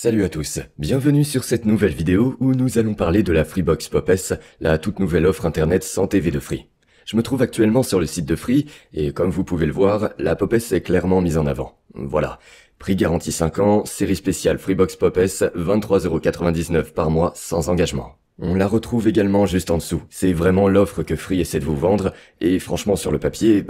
Salut à tous, bienvenue sur cette nouvelle vidéo où nous allons parler de la Freebox Pop S, la toute nouvelle offre internet sans TV de Free. Je me trouve actuellement sur le site de Free et comme vous pouvez le voir, la Pop S est clairement mise en avant. Voilà, prix garanti 5 ans, série spéciale Freebox Pop S, 23,99 € par mois sans engagement. On la retrouve également juste en dessous, c'est vraiment l'offre que Free essaie de vous vendre et franchement sur le papier,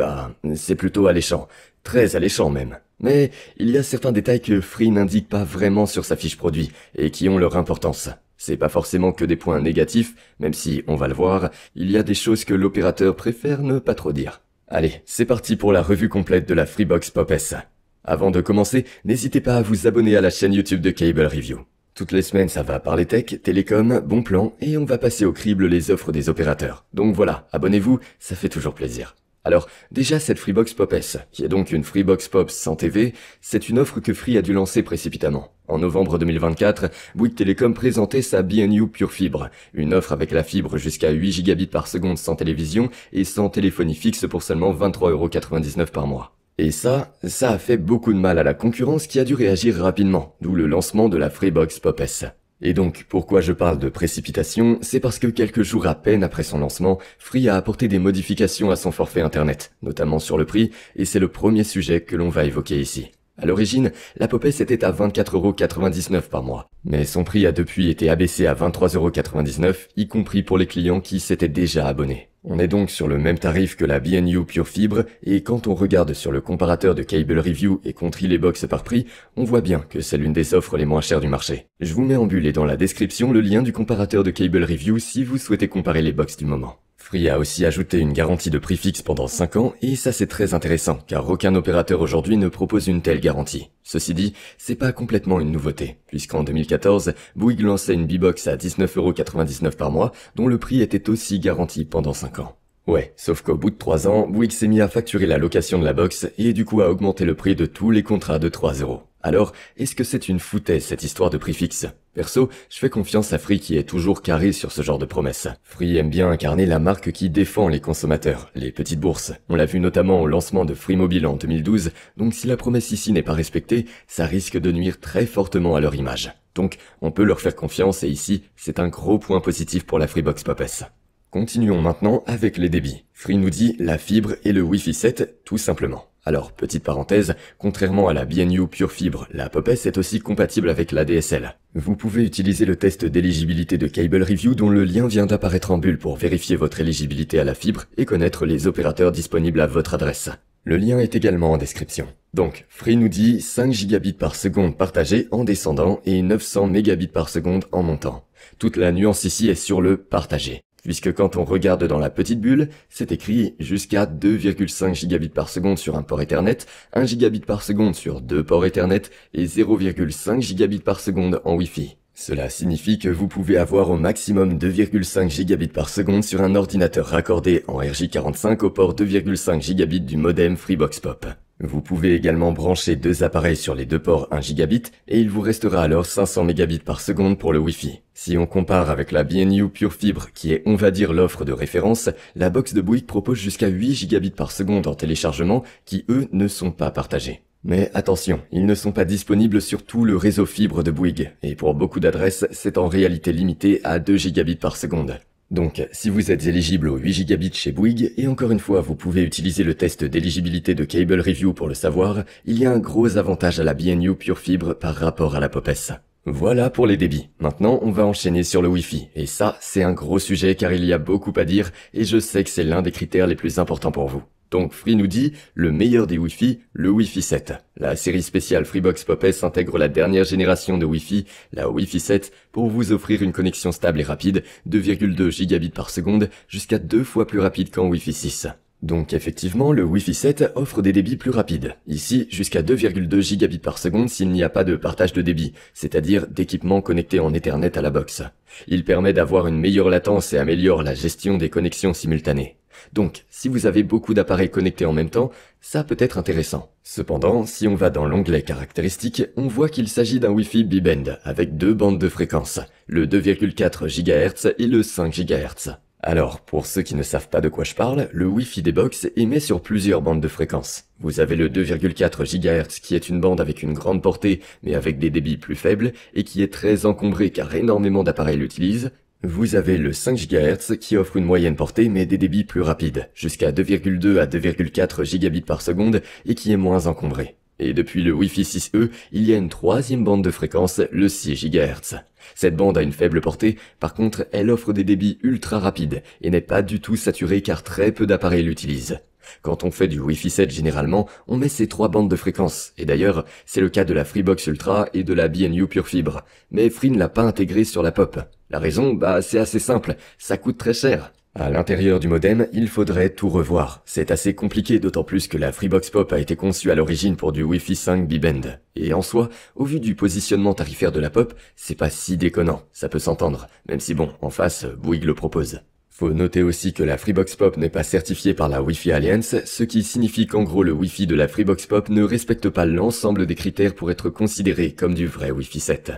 c'est plutôt alléchant, très alléchant même. Mais il y a certains détails que Free n'indique pas vraiment sur sa fiche produit et qui ont leur importance. C'est pas forcément que des points négatifs, même si, on va le voir, il y a des choses que l'opérateur préfère ne pas trop dire. Allez, c'est parti pour la revue complète de la Freebox Pop S. Avant de commencer, n'hésitez pas à vous abonner à la chaîne YouTube de Cable Review. Toutes les semaines, ça va parler tech, télécom, bon plan, et on va passer au crible les offres des opérateurs. Donc voilà, abonnez-vous, ça fait toujours plaisir. Alors, déjà cette Freebox Pop S, qui est donc une Freebox Pop sans TV, c'est une offre que Free a dû lancer précipitamment. En novembre 2024, Bouygues Telecom présentait sa B&U Pure Fibre, une offre avec la fibre jusqu'à 8 gigabits par seconde sans télévision et sans téléphonie fixe pour seulement 23,99 € par mois. Et ça a fait beaucoup de mal à la concurrence qui a dû réagir rapidement, d'où le lancement de la Freebox Pop S. Et donc, pourquoi je parle de précipitation, c'est parce que quelques jours à peine après son lancement, Free a apporté des modifications à son forfait internet, notamment sur le prix, et c'est le premier sujet que l'on va évoquer ici. À l'origine, la Pop S était à 24,99 € par mois, mais son prix a depuis été abaissé à 23,99 €, y compris pour les clients qui s'étaient déjà abonnés. On est donc sur le même tarif que la B&U Pure Fibre, et quand on regarde sur le comparateur de Cable Review et qu'on trie les box par prix, on voit bien que c'est l'une des offres les moins chères du marché. Je vous mets en bulle et dans la description le lien du comparateur de Cable Review si vous souhaitez comparer les box du moment. Free a aussi ajouté une garantie de prix fixe pendant 5 ans et ça c'est très intéressant car aucun opérateur aujourd'hui ne propose une telle garantie. Ceci dit, c'est pas complètement une nouveauté, puisqu'en 2014, Bouygues lançait une B-Box à 19,99 € par mois dont le prix était aussi garanti pendant 5 ans. Ouais, sauf qu'au bout de 3 ans, Bouygues s'est mis à facturer la location de la box et du coup a augmenté le prix de tous les contrats de 3 €. Alors, est-ce que c'est une foutaise cette histoire de prix fixe? Perso, je fais confiance à Free qui est toujours carré sur ce genre de promesses. Free aime bien incarner la marque qui défend les consommateurs, les petites bourses. On l'a vu notamment au lancement de Free Mobile en 2012, donc si la promesse ici n'est pas respectée, ça risque de nuire très fortement à leur image. Donc, on peut leur faire confiance et ici, c'est un gros point positif pour la Freebox Pop S. Continuons maintenant avec les débits. Free nous dit la fibre et le Wi-Fi 7, tout simplement. Alors, petite parenthèse, contrairement à la B&U Pure Fibre, la Pop S est aussi compatible avec l'ADSL. Vous pouvez utiliser le test d'éligibilité de Cable Review dont le lien vient d'apparaître en bulle pour vérifier votre éligibilité à la fibre et connaître les opérateurs disponibles à votre adresse. Le lien est également en description. Donc, Free nous dit 5 gigabits par seconde partagés en descendant et 900 mégabits par seconde en montant. Toute la nuance ici est sur le partagé. Puisque quand on regarde dans la petite bulle, c'est écrit jusqu'à 2,5 gigabits par seconde sur un port Ethernet, 1 gigabit par seconde sur 2 ports Ethernet et 0,5 gigabits par seconde en Wi-Fi. Cela signifie que vous pouvez avoir au maximum 2,5 gigabits par seconde sur un ordinateur raccordé en RJ45 au port 2,5 gigabits du modem Freebox Pop. Vous pouvez également brancher 2 appareils sur les 2 ports 1 gigabit et il vous restera alors 500 mégabits par seconde pour le Wi-Fi. Si on compare avec la B&U Pure Fibre qui est on va dire l'offre de référence, la box de Bouygues propose jusqu'à 8 gigabits par seconde en téléchargement qui eux ne sont pas partagés. Mais attention, ils ne sont pas disponibles sur tout le réseau fibre de Bouygues et pour beaucoup d'adresses, c'est en réalité limité à 2 gigabits par seconde. Donc, si vous êtes éligible aux 8 gigabits chez Bouygues, et encore une fois, vous pouvez utiliser le test d'éligibilité de Cable Review pour le savoir, il y a un gros avantage à la B&U Pure Fibre par rapport à la Pop S. Voilà pour les débits. Maintenant, on va enchaîner sur le Wi-Fi. Et ça, c'est un gros sujet car il y a beaucoup à dire, et je sais que c'est l'un des critères les plus importants pour vous. Donc Free nous dit, le meilleur des Wi-Fi, le Wi-Fi 7. La série spéciale Freebox Pop S intègre la dernière génération de Wi-Fi, la Wi-Fi 7, pour vous offrir une connexion stable et rapide, 2,2 gigabits par seconde, jusqu'à 2 fois plus rapide qu'en Wi-Fi 6. Donc effectivement, le Wi-Fi 7 offre des débits plus rapides. Ici, jusqu'à 2,2 gigabits par seconde s'il n'y a pas de partage de débit, c'est-à-dire d'équipement connecté en Ethernet à la box. Il permet d'avoir une meilleure latence et améliore la gestion des connexions simultanées. Donc, si vous avez beaucoup d'appareils connectés en même temps, ça peut être intéressant. Cependant, si on va dans l'onglet caractéristiques, on voit qu'il s'agit d'un Wi-Fi bi-band avec 2 bandes de fréquences, le 2,4 GHz et le 5 GHz. Alors, pour ceux qui ne savent pas de quoi je parle, le Wi-Fi des box émet sur plusieurs bandes de fréquences. Vous avez le 2,4 GHz qui est une bande avec une grande portée mais avec des débits plus faibles et qui est très encombrée car énormément d'appareils l'utilisent. Vous avez le 5 GHz qui offre une moyenne portée mais des débits plus rapides, jusqu'à 2,2 à 2,4 gigabits par seconde et qui est moins encombré. Et depuis le Wi-Fi 6E, il y a une troisième bande de fréquence, le 6 GHz. Cette bande a une faible portée, par contre elle offre des débits ultra rapides et n'est pas du tout saturée car très peu d'appareils l'utilisent. Quand on fait du Wi-Fi 7 généralement, on met ces trois bandes de fréquences, et d'ailleurs, c'est le cas de la Freebox Ultra et de la BNU Pure Fibre. Mais Free ne l'a pas intégré sur la POP. La raison, c'est assez simple, ça coûte très cher. À l'intérieur du modem, il faudrait tout revoir. C'est assez compliqué, d'autant plus que la Freebox Pop a été conçue à l'origine pour du Wi-Fi 5 B-Band. Et en soi, au vu du positionnement tarifaire de la Pop, c'est pas si déconnant, ça peut s'entendre, même si bon, en face, Bouygues le propose. Faut noter aussi que la Freebox Pop n'est pas certifiée par la Wi-Fi Alliance, ce qui signifie qu'en gros le Wi-Fi de la Freebox Pop ne respecte pas l'ensemble des critères pour être considéré comme du vrai Wi-Fi 7.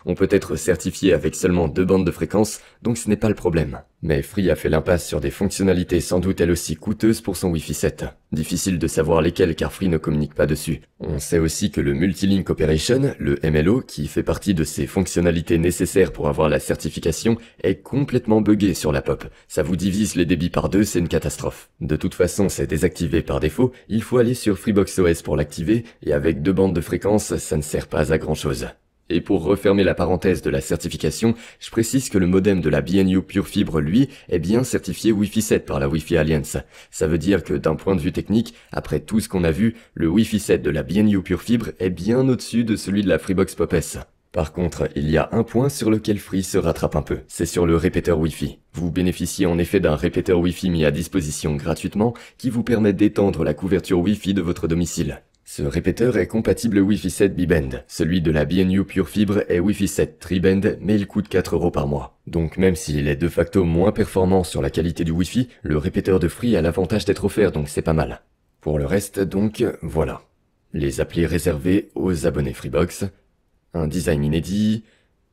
On peut être certifié avec seulement 2 bandes de fréquences, donc ce n'est pas le problème. Mais Free a fait l'impasse sur des fonctionnalités sans doute elles aussi coûteuses pour son Wi-Fi 7. Difficile de savoir lesquelles car Free ne communique pas dessus. On sait aussi que le Multilink Operation, le MLO, qui fait partie de ces fonctionnalités nécessaires pour avoir la certification, est complètement buggé sur la POP. Ça vous divise les débits par 2, c'est une catastrophe. De toute façon, c'est désactivé par défaut, il faut aller sur FreeboxOS pour l'activer, et avec 2 bandes de fréquences, ça ne sert pas à grand chose. Et pour refermer la parenthèse de la certification, je précise que le modem de la BNU Pure Fibre, lui, est bien certifié Wi-Fi 7 par la Wi-Fi Alliance. Ça veut dire que d'un point de vue technique, après tout ce qu'on a vu, le Wi-Fi 7 de la BNU Pure Fibre est bien au-dessus de celui de la Freebox Pop S. Par contre, il y a un point sur lequel Free se rattrape un peu, c'est sur le répéteur Wi-Fi. Vous bénéficiez en effet d'un répéteur Wi-Fi mis à disposition gratuitement qui vous permet d'étendre la couverture Wi-Fi de votre domicile. Ce répéteur est compatible Wi-Fi 7 B-Band. Celui de la BNU Pure Fibre est Wi-Fi 7 Tri-Band, mais il coûte 4 € par mois. Donc même s'il est de facto moins performant sur la qualité du Wi-Fi, le répéteur de Free a l'avantage d'être offert, donc c'est pas mal. Pour le reste, donc, voilà. Les applis réservés aux abonnés Freebox, un design inédit,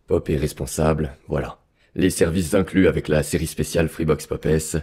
Pop est responsable, voilà. Les services inclus avec la série spéciale Freebox Pop S.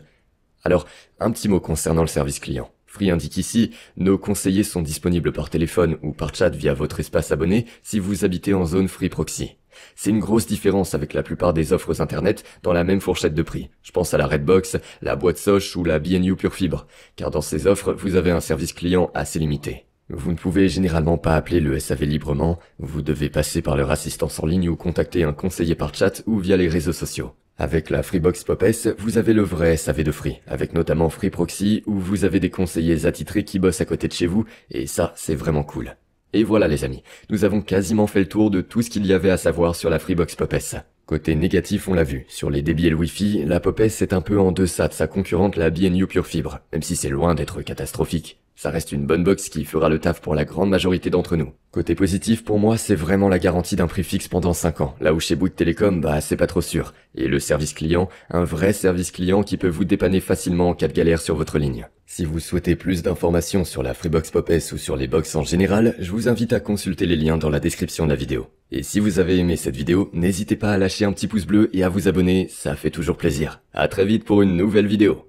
Alors, un petit mot concernant le service client. Free indique ici, nos conseillers sont disponibles par téléphone ou par chat via votre espace abonné si vous habitez en zone Free Proxy. C'est une grosse différence avec la plupart des offres internet dans la même fourchette de prix. Je pense à la Redbox, la boîte Soch ou la BNU Pure Fibre, car dans ces offres, vous avez un service client assez limité. Vous ne pouvez généralement pas appeler le SAV librement, vous devez passer par leur assistance en ligne ou contacter un conseiller par chat ou via les réseaux sociaux. Avec la Freebox Pop S, vous avez le vrai SAV de Free, avec notamment Free Proxy, où vous avez des conseillers attitrés qui bossent à côté de chez vous, et ça, c'est vraiment cool. Et voilà les amis, nous avons quasiment fait le tour de tout ce qu'il y avait à savoir sur la Freebox Pop S. Côté négatif, on l'a vu, sur les débits et le Wi-Fi, la Pop S est un peu en deçà de sa concurrente la BNU Pure Fibre, même si c'est loin d'être catastrophique. Ça reste une bonne box qui fera le taf pour la grande majorité d'entre nous. Côté positif, pour moi, c'est vraiment la garantie d'un prix fixe pendant 5 ans, là où chez Bouygues Télécom, c'est pas trop sûr. Et le service client, un vrai service client qui peut vous dépanner facilement en cas de galère sur votre ligne. Si vous souhaitez plus d'informations sur la Freebox Pop S ou sur les box en général, je vous invite à consulter les liens dans la description de la vidéo. Et si vous avez aimé cette vidéo, n'hésitez pas à lâcher un petit pouce bleu et à vous abonner, ça fait toujours plaisir. À très vite pour une nouvelle vidéo.